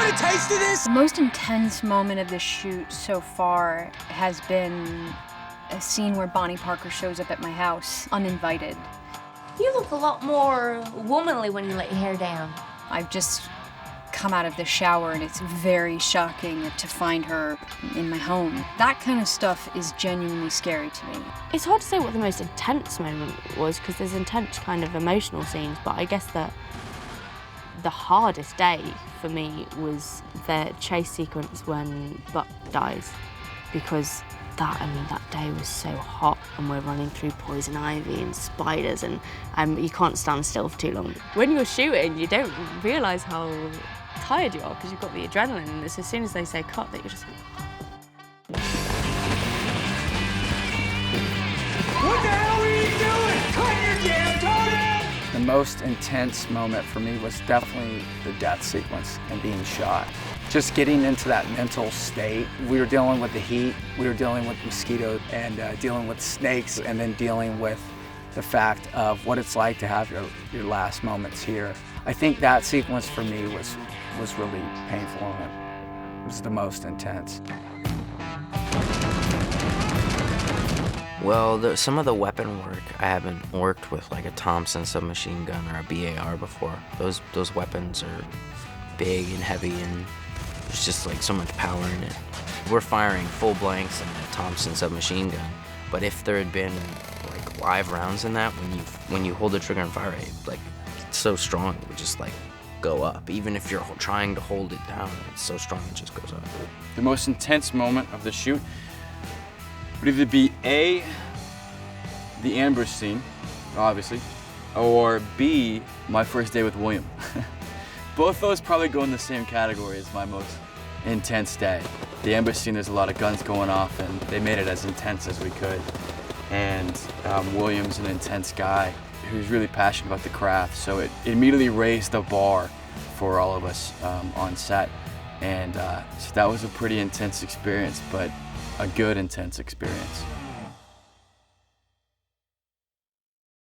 want a taste of this? The most intense moment of the shoot so far has been a scene where Bonnie Parker shows up at my house, uninvited. You look a lot more womanly when you let your hair down. I've just come out of the shower and it's very shocking to find her in my home. That kind of stuff is genuinely scary to me. It's hard to say what the most intense moment was because there's intense kind of emotional scenes, but I guess that the hardest day for me was the chase sequence when Buck dies, because that day was so hot and we're running through poison ivy and spiders and you can't stand still for too long. When you're shooting, you don't realise how tired you are because you've got the adrenaline, and it's as soon as they say cut that you're just like... What the hell are you doing? Cut your damn toenail! The most intense moment for me was definitely the death sequence and being shot. Just getting into that mental state. We were dealing with the heat, we were dealing with mosquitoes, and dealing with snakes, and then dealing with the fact of what it's like to have your last moments here. I think that sequence for me was really painful, and it was the most intense. Well, some of the weapon work, I haven't worked with like a Thompson submachine gun or a BAR before. Those weapons are big and heavy, and there's just like so much power in it. We're firing full blanks in a Thompson submachine gun, but if there had been like live rounds in that, when you hold the trigger and fire it, like it's so strong, it would just like go up. Even if you're trying to hold it down, it's so strong it just goes up. The most intense moment of the shoot would either be A, the ambush scene, obviously, or B, my first day with William. Both those probably go in the same category as my most intense day. The ambush scene, there's a lot of guns going off, and they made it as intense as we could. And William's an intense guy who's really passionate about the craft, so it immediately raised the bar for all of us on set. And so that was a pretty intense experience, but a good intense experience.